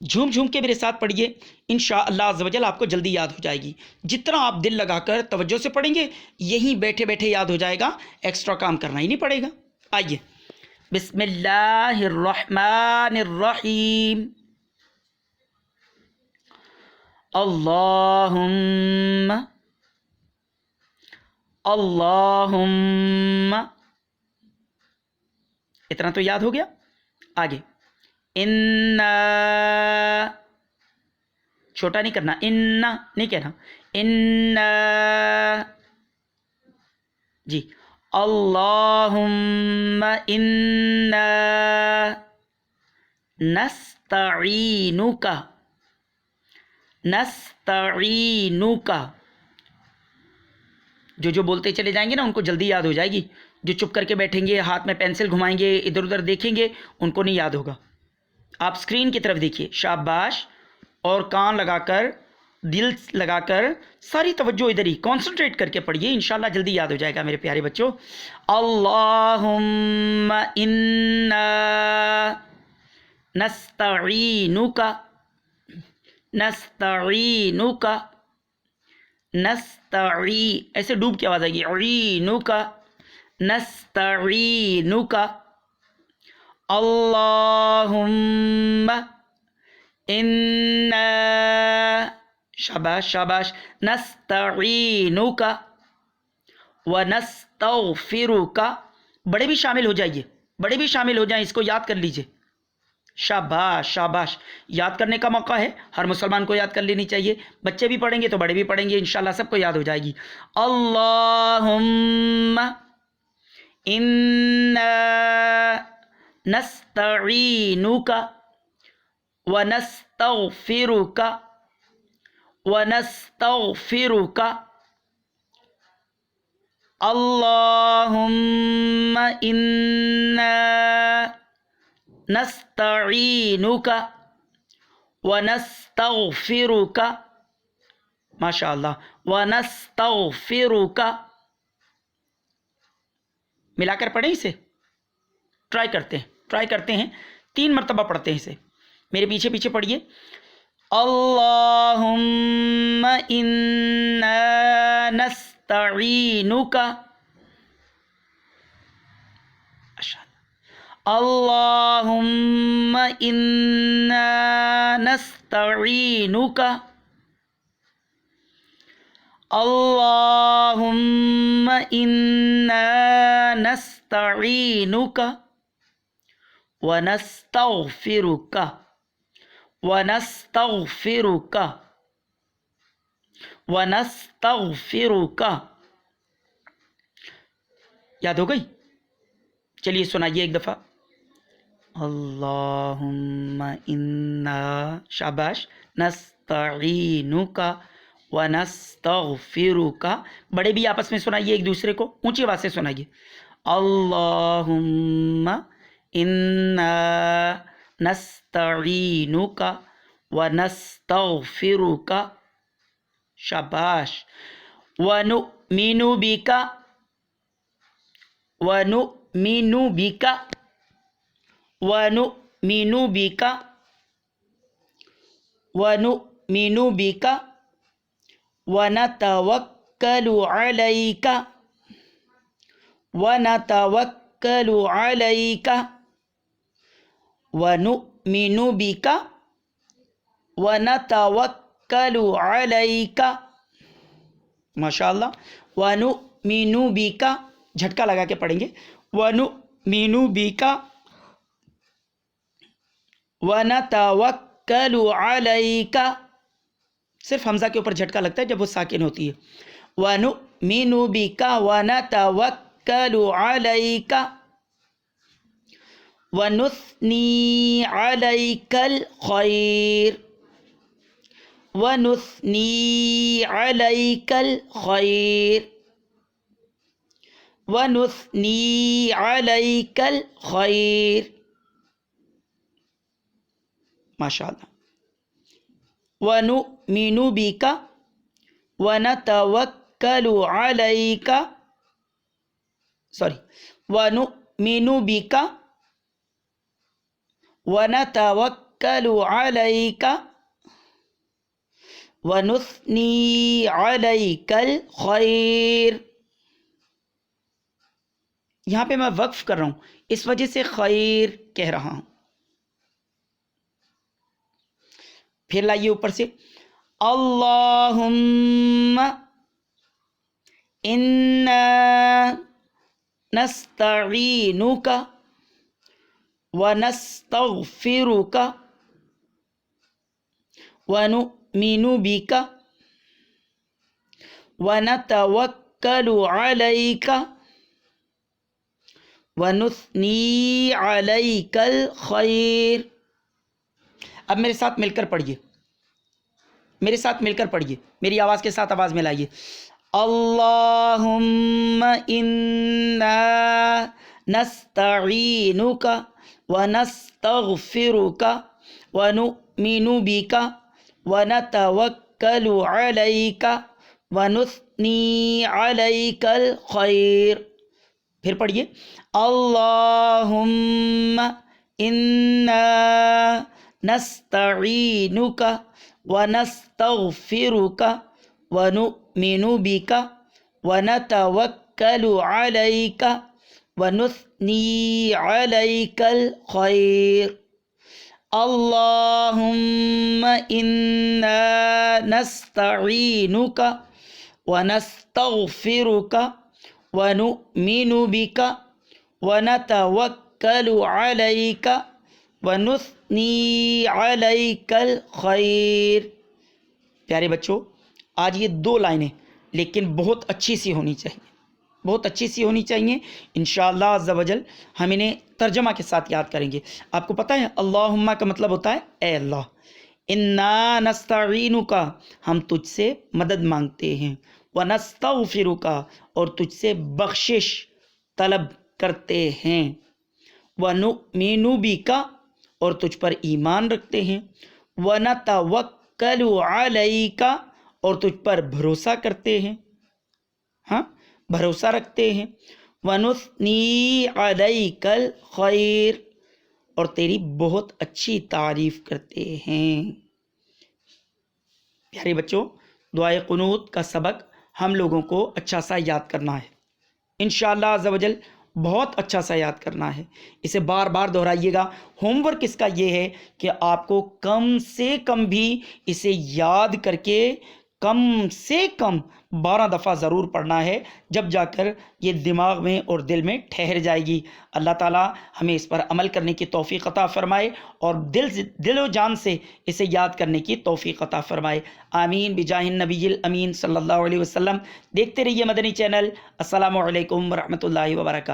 جھوم جھوم کے میرے ساتھ پڑھیے، انشاءاللہ عز و جل آپ کو جلدی یاد ہو جائے گی. جتنا آپ دل لگا کر توجہ سے پڑھیں گے یہیں بیٹھے بیٹھے یاد ہو جائے گا، ایکسٹرا کام کرنا ہی نہیں پڑے گا. آئیے، بسم اللہ الرحمن الرحیم. اللہم اللہم، اتنا تو یاد ہو گیا. آگے انا، چھوٹا نہیں کرنا، انا نہیں کہنا، انا جی. اللہم انا نستعینک، نستعینک. جو بولتے چلے جائیں گے نا ان کو جلدی یاد ہو جائے گی. جو چپ کر کے بیٹھیں گے، ہاتھ میں پینسل گھمائیں گے، ادھر ادھر دیکھیں گے، ان کو نہیں یاد ہوگا. آپ اسکرین کی طرف دیکھیے، شاباش. اور کان لگا کر، دل لگا کر، ساری توجہ ادھر ہی کانسنٹریٹ کر کے پڑھیے، انشاءاللہ جلدی یاد ہو جائے گا میرے پیارے بچوں. اللہم انا نستعینک، نستعینک، ایسے ڈوب کی آواز آئے گی، عینک، نستعینک. اللہم انا، شاباش شاباش، نستعینک ونستغفرک. بڑے بھی شامل ہو جائیے، بڑے بھی شامل ہو جائیں، اس کو یاد کر لیجئے. شاباش شاباش. یاد کرنے کا موقع ہے، ہر مسلمان کو یاد کر لینی چاہیے. بچے بھی پڑھیں گے تو بڑے بھی پڑھیں گے، انشاءاللہ سب کو یاد ہو جائے گی. اللہم انا نستعینک ونستغفرک ونستغفرک. اللہم انا نستعینک ونستغفرک، ماشاء اللہ، ونستغفرک. ملا کر پڑھیں اسے، ٹرائی کرتے ہیں 3 مرتبہ پڑھتے ہیں اسے. میرے پیچھے پیچھے پڑھیے. اللہم انا نستعینک، اللہم انا نستعینک، اللہم انا نستعینک ونستغفرک ونستغفرک ونستغفرک. یاد ہو گئی؟ چلیے سنائیے ایک دفعہ. اللہم انا، شاباش، نستعینک ونستغفرک. بڑے بھی آپس میں سنائیے ایک دوسرے کو، اونچی آواز سے سنائیے. اللہم انا نستعینک ونستغفرک. شاباش. ونؤمن بک، ونؤمن بک، ونؤمن بک، ونؤمن بک ونتوکل علیک، ونتوکل علیک، ونؤمن بک ونتوکل علیک. ماشاء اللہ. ونؤمن بک، جھٹکا لگا کے پڑھیں گے. ونؤمن بک ونتوکل علیک. صرف حمزہ کے اوپر جھٹکا لگتا ہے جب وہ ساکن ہوتی ہے. ونؤمن بک ونتوکل علیک ونثنی علیک الخیر، ونثنی علیک الخیر، ونثنی علیک الخیر. ماشاء اللہ. ونؤمن بک ونتوکل علیک، ونؤمن بک علیک ونثنی علیک الخیر. یہاں پہ میں وقف کر رہا ہوں، اس وجہ سے خیر کہہ رہا ہوں. پھر لائیے اوپر سے اللہم انا نستعینک ونستغفرک ونؤمن بک ونتوکل علیک ونثنی علیک الخیر. اب میرے ساتھ مل کر پڑھیے، میرے ساتھ مل کر پڑھیے، میری آواز کے ساتھ آواز ملائیے. اللہم انا نستعینک ونستغفرک ونؤمن بک ونتوکل علیک ونثنی علیک الخیر. پھر پڑھیے اللہم انا نستعینک ونستغفرک ونؤمن بک ونتوکل علیک ونثنی علیک الخیر. اللہم انا نستعینک ونستغفرک ونؤمن بک ونتوکل علیک ونثنی علیک الخیر. پیارے بچوں، آج یہ 2 لائنیں لیکن بہت اچھی سی ہونی چاہیے، بہت اچھی سی ہونی چاہیے. انشاءاللہ عز و جل ہم انہیں ترجمہ کے ساتھ یاد کریں گے. آپ کو پتہ ہے اللہم کا مطلب ہوتا ہے اے اللہ. انا نستعینک ہم تجھ سے مدد مانگتے ہیں، ونستغفرک اور تجھ سے بخشش طلب کرتے ہیں، ونؤمن بک اور تجھ پر ایمان رکھتے ہیں، ونتوکل علیک اور تجھ پر بھروسہ کرتے ہیں، ہاں بھروسہ رکھتے ہیں، ونثنی علیک الخیر اور تیری بہت اچھی تعریف کرتے ہیں. پیارے بچوں، دعائے قنوت کا سبق ہم لوگوں کو اچھا سا یاد کرنا ہے، انشاءاللہ عز و جل بہت اچھا سا یاد کرنا ہے. اسے بار بار دہرائیے گا. ہوم ورک اس کا یہ ہے کہ آپ کو کم سے کم بھی اسے یاد کر کے کم سے کم 12 دفعہ ضرور پڑھنا ہے، جب جا کر یہ دماغ میں اور دل میں ٹھہر جائے گی. اللہ تعالیٰ ہمیں اس پر عمل کرنے کی توفیق عطا فرمائے اور دل و جان سے اسے یاد کرنے کی توفیق عطا فرمائے. آمین بجاہ النبی الامین صلی اللہ علیہ وسلم. دیکھتے رہیے مدنی چینل. السلام علیکم ورحمۃ اللہ وبرکاتہ.